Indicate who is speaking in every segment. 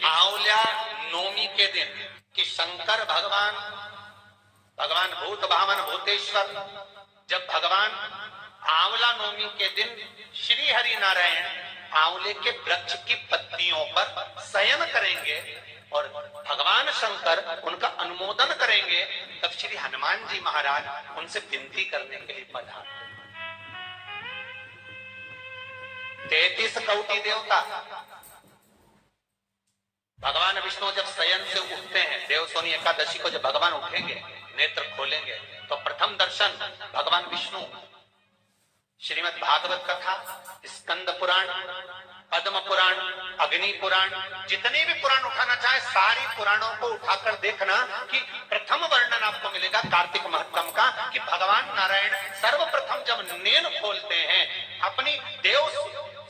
Speaker 1: आंवला नवमी के दिन कि शंकर भगवान भूत भावन भूतेश्वर जब भगवान आंवला नवमी के दिन श्री हरि नारायण आंवले के वृक्ष की पत्तियों पर शयन करेंगे और भगवान शंकर उनका अनुमोदन करेंगे, तब श्री हनुमान जी महाराज उनसे विनती करने के लिए पधारते। 33 कोटि देवता भगवान विष्णु जब शयन से उठते हैं, देवसोनी एकादशी को जब भगवान उठेंगे, नेत्र खोलेंगे, तो प्रथम दर्शन भगवान विष्णु श्रीमद् भागवत कथा, स्कंद पुराण, पद्म पुराण, अग्नि पुराण, जितने भी पुराण उठाना चाहे सारी पुराणों को उठाकर देखना कि प्रथम वर्णन आपको मिलेगा कार्तिक महत्तम का कि भगवान नारायण सर्वप्रथम जब नेन खोलते हैं अपनी देव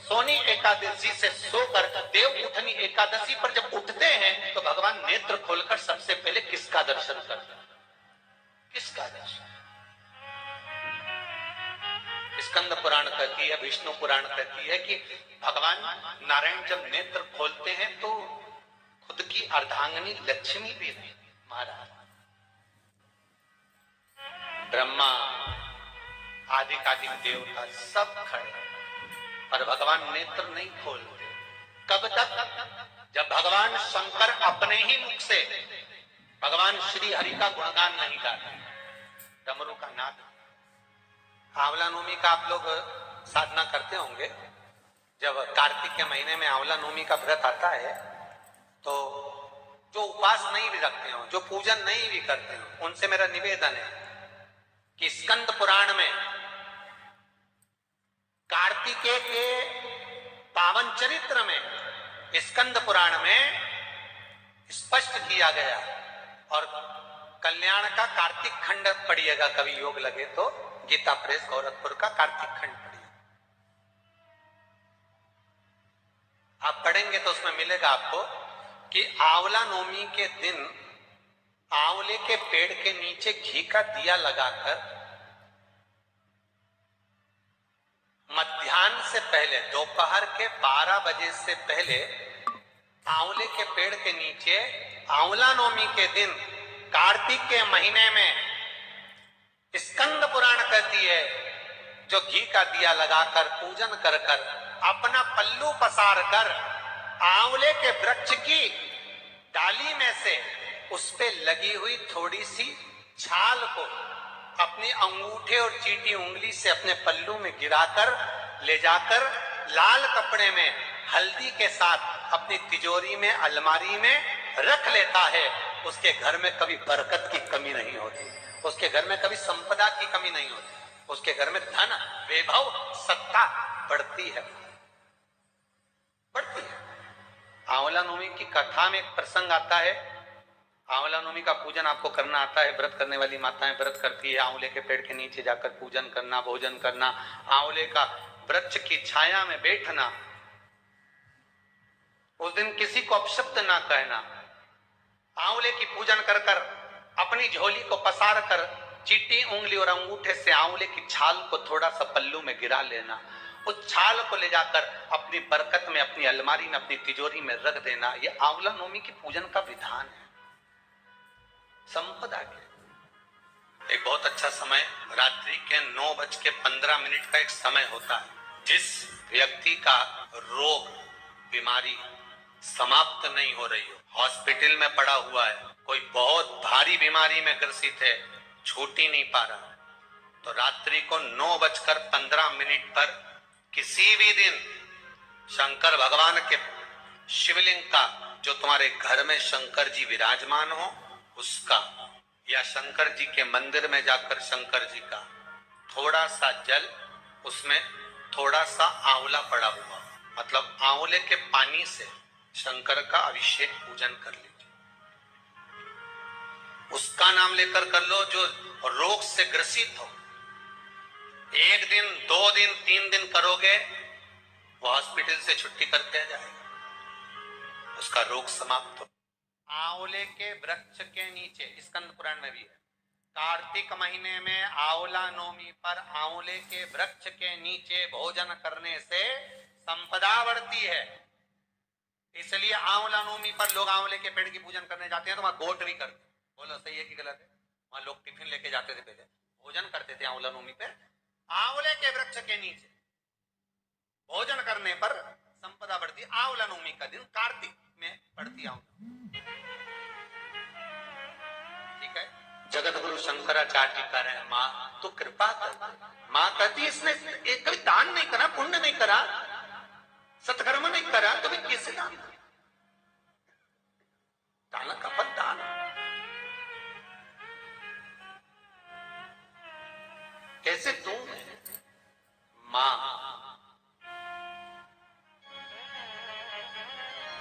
Speaker 1: सोनी एकादशी से सोकर देव उठनी एकादशी पर जब उठते हैं तो भगवान नेत्र खोलकर सबसे पहले किसका दर्शन करते हैं? किसका दर्शन? स्कंद पुराण कहती है, विष्णु पुराण कहती है कि भगवान नारायण जब नेत्र खोलते हैं तो खुद की अर्धांगिनी लक्ष्मी भी नहीं, महाराज ब्रह्मा आदिकादिक देवता सब खड़े, पर भगवान नेत्र नहीं खोलते। कब तक? जब भगवान शंकर अपने ही मुख से भगवान श्री हरि का गुणगान नहीं गाते, डमरू का नाद। आंवला नवमी का आप लोग साधना करते होंगे। जब कार्तिक के महीने में आंवला नवमी का व्रत आता है तो जो उपवास नहीं भी रखते हो, जो पूजन नहीं भी करते हो, उनसे मेरा निवेदन है कि स्कंद पुराण में कार्तिकेय के पावन चरित्र में स्कंद पुराण में स्पष्ट किया गया, और कल्याण का कार्तिक खंड पढ़िएगा, कभी योग लगे तो गीता प्रेस गोरखपुर का कार्तिक खंड पढ़िए, आप पढ़ेंगे तो उसमें मिलेगा आपको कि आंवला नवमी के दिन आंवले के पेड़ के नीचे घी का दिया लगाकर मध्याह्न से पहले दोपहर के 12 बजे से पहले आंवले के पेड़ के नीचे आंवला नवमी के दिन कार्तिक के महीने में स्कंद पुराण कहती है जो घी का दिया लगाकर पूजन कर कर अपना पल्लू पसार कर आंवले के वृक्ष की डाली में से उस पे लगी हुई थोड़ी सी छाल को अपने अंगूठे और चीटी उंगली से अपने पल्लू में गिराकर ले जाकर लाल कपड़े में हल्दी के साथ अपनी तिजोरी में अलमारी में रख लेता है। उसके घर में कभी बरकत की कमी नहीं होती, उसके घर में कभी संपदा की कमी नहीं होती, उसके घर में धन वैभव सत्ता बढ़ती है, बढ़ती है। आंवला नवमी की कथा में एक प्रसंग आता है। आंवला नवमी का पूजन आपको करना आता है, व्रत करने वाली माताएं व्रत करती है, आंवले के पेड़ के नीचे जाकर पूजन करना, भोजन करना, आंवले का वृक्ष की छाया में बैठना, उस दिन किसी को अपशब्द ना कहना, आंवले की पूजन कर कर अपनी झोली को पसार कर चीटी उंगली और अंगूठे से आंवले की छाल को थोड़ा सा पल्लू में गिरा लेना, उस छाल को ले जाकर अपनी बरकत में, अपनी अलमारी में, अपनी तिजोरी में रख देना। यह आंवला नवमी की पूजन का विधान है, संपदा के। एक बहुत अच्छा समय रात्रि के 9:15 का एक समय होता है, जिस व्यक्ति का रोग बीमारी समाप्त नहीं हो रही हो, हॉस्पिटल में पड़ा हुआ है, कोई बहुत भारी बीमारी में ग्रसित है, छूट ही नहीं पा रहा, तो रात्रि को 9:15 पर किसी भी दिन शंकर भगवान के शिवलिंग का, जो तुम्हारे घर में शंकर जी विराजमान हो उसका, या शंकर जी के मंदिर में जाकर शंकर जी का थोड़ा सा जल, उसमें थोड़ा सा आंवला पड़ा हुआ, मतलब आंवले के पानी से शंकर का अभिषेक पूजन कर लीजिए। उसका नाम लेकर कर लो जो रोग से ग्रसित हो। 1 दिन 2 दिन 3 दिन करोगे, वो हॉस्पिटल से छुट्टी करके आ जाएगा, उसका रोग समाप्त हो। आंवले के वृक्ष के नीचे स्कंद पुराण में भी है, कार्तिक महीने में आंवला नवमी पर आंवले के वृक्ष के नीचे भोजन करने से संपदा बढ़ती है। इसलिए आंवला नवमी पर लोग आंवले के पेड़ की पूजन करने जाते हैं तो वहां गोट भी करते। बोलो सही है कि गलत है? वहां लोग टिफिन लेके जाते थे, पहले भोजन करते थे आंवला नवमी पे। आंवले के वृक्ष के नीचे भोजन करने पर संपदा बढ़ती। आंवला नवमी का दिन कार्तिक में पड़ती आंवला, ठीक है। जगत गुरु शंकराचार्य जी कह रहे हैं, माँ तो कृपा कर। माँ कहती है इसने एक कभी दान नहीं करा, पुण्य नहीं करा, सत्कर्म नहीं करा, तो भी कैसे दान? दान का फल दान। कैसे दूं मैं? मां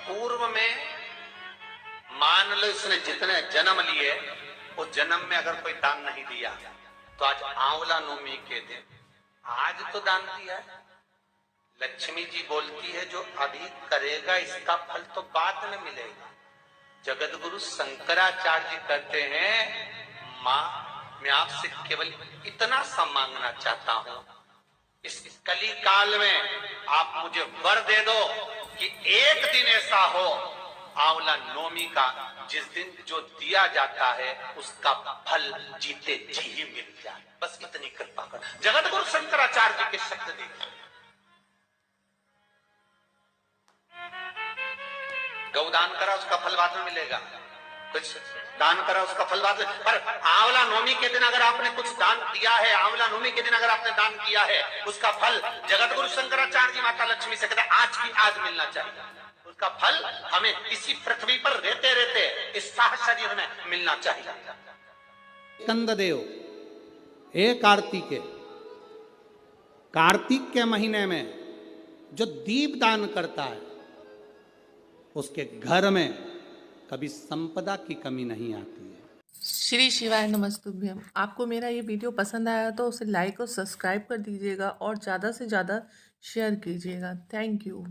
Speaker 1: पूर्व में मान लो इसने जितने जन्म लिए, उस जन्म में अगर कोई दान नहीं दिया तो आज आंवला नवमी के दिन आज तो दान दिया है। लक्ष्मी जी बोलती है जो अभी करेगा इसका फल तो बाद में मिलेगा। जगत गुरु शंकराचार्य जी कहते हैं, मां मैं आपसे केवल इतना सा मांगना चाहता हूं, इस कली काल में आप मुझे वर दे दो कि एक दिन ऐसा हो आंवला नवमी का जिस दिन जो दिया जाता है उसका फल जीते जी ही मिल जाए। बस इतनी कृपा कर। जगत गुरु शंकराचार्य जी के शब्द देखिए। गौदान करा उसका फल बाद में मिलेगा, कुछ दान करा उसका फल बाद में। पर आंवला नवमी के दिन अगर आपने कुछ दान दिया है, आंवला नवमी के दिन अगर आपने दान किया है, उसका फल जगत गुरु शंकराचार्य जी माता लक्ष्मी से कहते आज की आज मिलना चाहिए। उसका फल हमें इसी पृथ्वी पर रहते रहते इस साह शरीर में मिलना चाहिए।
Speaker 2: कंददेव हे कार्तिकेय, कार्तिक के महीने में जो दीप दान करता है उसके घर में कभी संपदा की कमी नहीं आती है।
Speaker 3: श्री शिवाय नमस्तुभ्यम। आपको मेरा ये वीडियो पसंद आया तो उसे लाइक और सब्सक्राइब कर दीजिएगा और ज़्यादा से ज़्यादा शेयर कीजिएगा। Thank you.